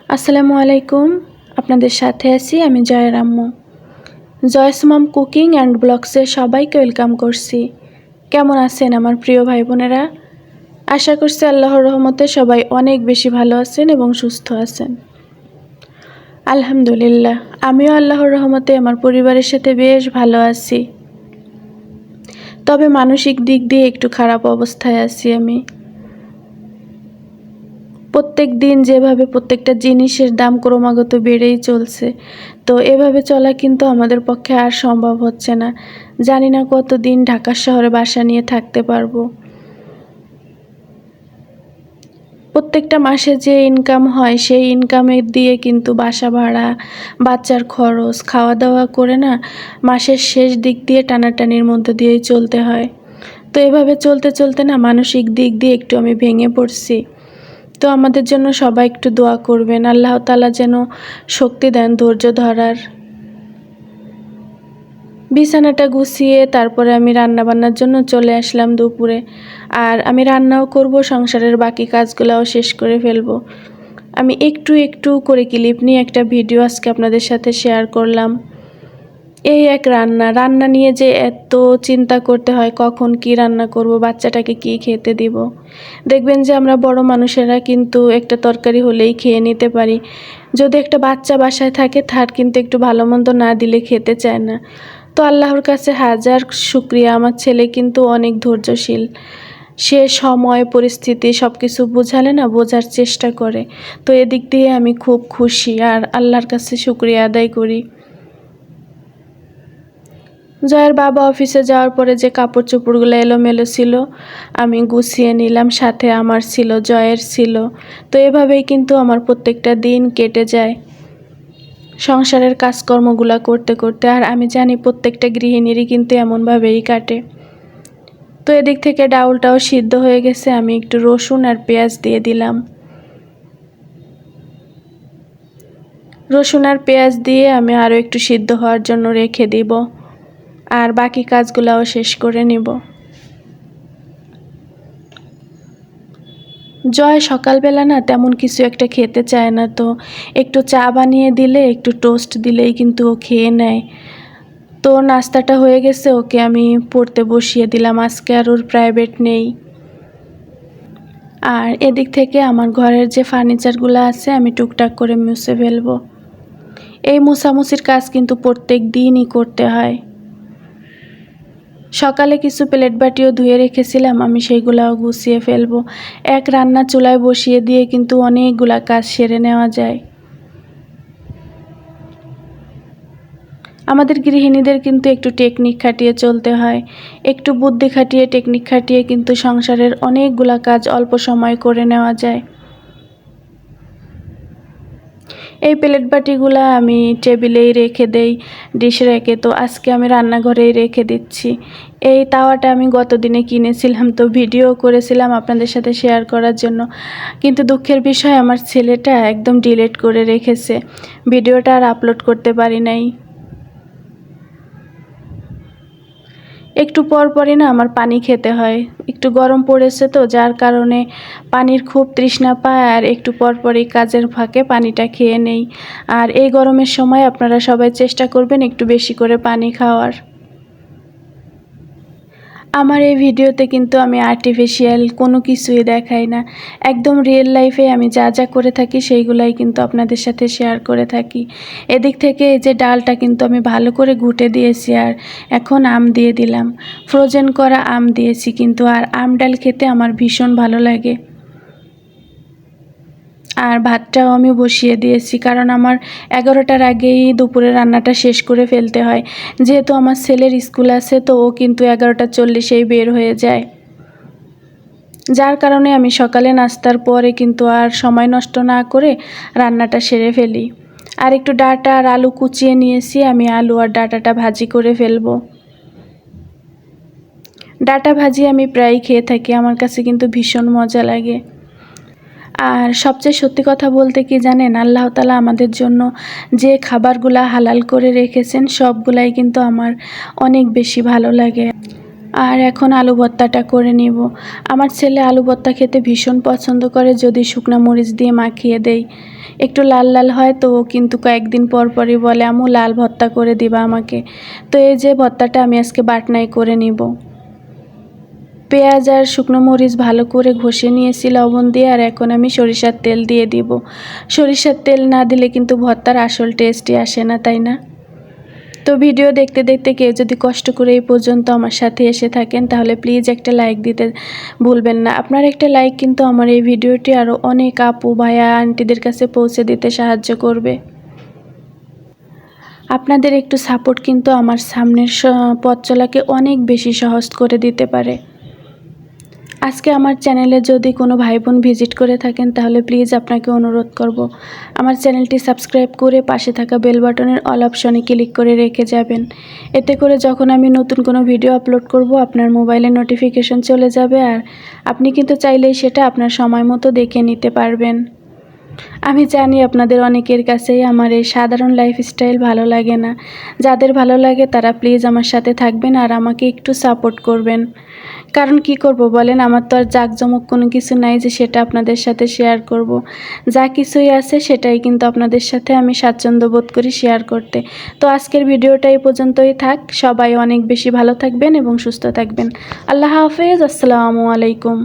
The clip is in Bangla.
আসসালামু আলাইকুম। আপনাদের সাথে আছি আমি জয়ের আম্মু। জয়স মম কুকিং অ্যান্ড ব্লগসে সবাইকে ওয়েলকাম করছি। কেমন আছেন আমার প্রিয় ভাই বোনেরা? আশা করছি আল্লাহর রহমতে সবাই অনেক বেশি ভালো আছেন এবং সুস্থ আছেন। আলহামদুলিল্লাহ, আমিও আল্লাহর রহমতে আমার পরিবারের সাথে বেশ ভালো আছি। তবে মানসিক দিক দিয়ে একটু খারাপ অবস্থায় আছি আমি। প্রত্যেক দিন যেভাবে প্রত্যেকটা জিনিসের দাম ক্রমাগত বেড়েই চলছে, তো এভাবে চলা কিন্তু আমাদের পক্ষে আর সম্ভব হচ্ছে না। জানি না কতদিন ঢাকা শহরে বাসা নিয়ে থাকতে পারবো। প্রত্যেকটা মাসে যে ইনকাম হয় সেই ইনকামের দিয়ে কিন্তু বাসা ভাড়া, বাচ্চার খরচ, খাওয়া দাওয়া করে না মাসের শেষ দিক দিয়ে টানাটানির মধ্য দিয়েই চলতে হয়। তো এভাবে চলতে চলতে না মানসিক দিক দিয়ে একটু আমি ভেঙে পড়ছি। তো আমাদের জন্য সবাই একটু দোয়া করবেন, আল্লাহ তাআলা যেন শক্তি দেন ধৈর্য ধরার। বিছানাটা গুছিয়ে তারপরে আমি রান্নাবান্নার জন্য চলে আসলাম দুপুরে। আর আমি রান্নাও করব, সংসারের বাকি কাজগুলোও শেষ করে ফেলবো। আমি একটু একটু করে ক্লিপ নিয়ে একটা ভিডিও আজকে আপনাদের সাথে শেয়ার করলাম। এই এক রান্না নিয়ে যে এত চিন্তা করতে হয়, কখন কি রান্না করব, বাচ্চাটাকে কি খেতে দিব। দেখবেন যে আমরা বড় মানুষেরা কিন্তু একটা তরকারি হলেই খেয়ে নিতে পারি। যদি একটা বাচ্চা বাসায় থাকে, তার কিন্তু একটু ভালো মন্দ না দিলে খেতে চায় না। তো আল্লাহর কাছে হাজার শুকরিয়া, আমার ছেলে কিন্তু অনেক ধৈর্যশীল। সে সময় পরিস্থিতি সব কিছু বোঝালে না বোঝার চেষ্টা করে। তো এদিক দিয়ে আমি খুব খুশি আর আল্লাহর কাছে শুকরিয়া আদায় করি। জয়ের বাবা অফিসে যাওয়ার পরে যে কাপড় চোপড়গুলো এলোমেলো ছিল আমি গুছিয়ে নিলাম, সাথে আমার ছিল, জয়ের ছিল। তো এভাবেই কিন্তু আমার প্রত্যেকটা দিন কেটে যায় সংসারের কাজকর্মগুলো করতে করতে। আর আমি জানি প্রত্যেকটা গৃহিণীরই কিন্তু এমনভাবেই কাটে। তো এদিক থেকে ডাউলটাও সিদ্ধ হয়ে গেছে, আমি একটু রসুন আর পেঁয়াজ দিয়ে দিলাম। রসুন আর পেঁয়াজ দিয়ে আমি আরও একটু সিদ্ধ হওয়ার জন্য রেখে দিব, আর বাকি কাজগুলোও শেষ করে নিব। জয় সকালবেলা না তেমন কিছু একটা খেতে চায় না, তো একটু চা বানিয়ে দিলে, একটু টোস্ট দিলেই কিন্তু ও খেয়ে নেয়। তো নাস্তাটা হয়ে গেছে, ওকে আমি পড়তে বসিয়ে দিলাম, আজকে আর ওর প্রাইভেট নেই। আর এদিক থেকে আমার ঘরের যে ফার্নিচারগুলো আছে আমি টুকটাক করে মুছে ফেলবো। এই মোছামুছির কাজ কিন্তু প্রত্যেক দিনই করতে হয়। সকালে কিছু প্লেট বাটিও ধুয়ে রেখেছিলাম, আমি সেইগুলাও গুছিয়ে ফেলবো। এক রান্না চুলায় বসিয়ে দিয়ে কিন্তু অনেকগুলা কাজ সেরে নেওয়া যায়। আমাদের গৃহিণীদের কিন্তু একটু টেকনিক খাটিয়ে চলতে হয়, একটু বুদ্ধি খাটিয়ে টেকনিক খাটিয়ে কিন্তু সংসারের অনেকগুলা কাজ অল্প সময় করে নেওয়া যায়। এই প্লেট বাটিগুলো আমি টেবিলেই রেখে দেই, ডিশ রেখে। তো আজকে আমি রান্নাঘরেই রেখে দিচ্ছি। এই তাওয়াটা আমি গত দিনে কিনেছিলাম, তো ভিডিও করেছিলাম আপনাদের সাথে শেয়ার করার জন্য। কিন্তু দুঃখের বিষয় আমার ছেলেটা একদম ডিলিট করে রেখেছে, ভিডিওটা আর আপলোড করতে পারি নাই। একটু পর পরই না আমার পানি খেতে হয়, একটু গরম পড়েছে তো যার কারণে পানির খুব তৃষ্ণা পায়, আর একটু পর পরই কাজের ফাঁকে পানিটা খেয়ে নেই। আর এই গরমের সময় আপনারা সবাই চেষ্টা করবেন একটু বেশি করে পানি খাওয়ার। আমার এই ভিডিওতে কিন্তু আমি আর্টিফিশিয়াল কোনো কিছুই দেখাই না, একদম রিয়েল লাইফে আমি যা যা করে থাকি সেইগুলাই কিন্তু আপনাদের সাথে শেয়ার করে থাকি। এদিক থেকে এই যে ডালটা কিন্তু আমি ভালো করে ঘুটে দিয়েছি, আর এখন আম দিয়ে দিলাম, ফ্রোজেন করা আম দিয়েছি কিন্তু। আর আম ডাল খেতে আমার ভীষণ ভালো লাগে। আর ভাতটাও আমি বসিয়ে দিয়েছি, কারণ আমার 11টার আগেই দুপুরে রান্নাটা শেষ করে ফেলতে হয়। যেহেতু আমার ছেলের স্কুল আছে, তো ও কিন্তু 11টা 40-এই বের হয়ে যায়, যার কারণে আমি সকালে নাস্তার পরে কিন্তু আর সময় নষ্ট না করে রান্নাটা সেরে ফেলি। আর একটু ডাঁটা আর আলু কুচিয়ে নিয়েছি, আমি আলু আর ডাঁটাটা ভাজি করে ফেলবো। ডাঁটা ভাজি আমি প্রায়ই খেয়ে থাকি, আমার কাছে কিন্তু ভীষণ মজা লাগে। আর সবচেয়ে সত্যি কথা বলতে কি জানেন, আল্লাহ তাআলা আমাদের জন্য যে খাবারগুলা হালাল করে রেখেছেন সবগুলাই কিন্তু আমার অনেক বেশি ভালো লাগে। আর এখন আলু ভর্তাটা করে নিব। আমার ছেলে আলু ভর্তা খেতে ভীষণ পছন্দ করে, যদি শুকনা মরিচ দিয়ে মাখিয়ে দেই। একটু লাল লাল হয়, তো ও কিন্তু কয়েকদিন পর পরই বলে আম্মু লাল ভর্তা করে দিবা আমাকে। তো এই যে ভর্তাটা আমি আজকে বাটনায় করে নিব। পেঁয়াজ আর শুকনো মরিচ ভালো করে ঘষে নিয়েছি লবণ দিয়ে, আর এখন আমি সরিষার তেল দিয়ে দিব। সরিষার তেল না দিলে কিন্তু ভর্তার আসল টেস্টই আসে না, তাই না? তো ভিডিও দেখতে দেখতে কেউ যদি কষ্ট করে এই পর্যন্ত আমার সাথে এসে থাকেন তাহলে প্লিজ একটা লাইক দিতে ভুলবেন না। আপনার একটা লাইক কিন্তু আমার এই ভিডিওটি আরও অনেক আপু ভাইয়া আন্টিদের কাছে পৌঁছে দিতে সাহায্য করবে। আপনাদের একটু সাপোর্ট কিন্তু আমার সামনের পথ চলাকে অনেক বেশি সহজ করে দিতে পারে। আজকে আমার চ্যানেলে যদি কোনো ভাই বোন ভিজিট করে থাকেন তাহলে প্লিজ আপনাকে অনুরোধ করব, আমার চ্যানেলটি সাবস্ক্রাইব করে পাশে থাকা বেল বাটনের অল অপশনে ক্লিক করে রেখে যাবেন। এতে করে যখন আমি নতুন কোনো ভিডিও আপলোড করব আপনার মোবাইলে নোটিফিকেশন চলে যাবে, আর আপনি কিন্তু চাইলেই সেটা আপনার সময় মতো দেখে নিতে পারবেন। আমি জানি আপনাদের অনেকের কাছেই আমার এই সাধারণ লাইফস্টাইল ভালো লাগে না। যাদের ভালো লাগে তারা প্লিজ আমার সাথে থাকবেন আর আমাকে একটু সাপোর্ট করবেন। কারণ কি করব বলেন, আমার তো আর জাঁকজমক কোনো কিছু নাই যে সেটা আপনাদের সাথে শেয়ার করব। যা কিছুই আছে সেটাই কিন্তু আপনাদের সাথে আমি স্বাচ্ছন্দ্য বোধ করি শেয়ার করতে। তো আজকের ভিডিওটা এই পর্যন্তই থাক। সবাই অনেক বেশি ভালো থাকবেন এবং সুস্থ থাকবেন। আল্লাহ হাফেজ। আসসালামু আলাইকুম।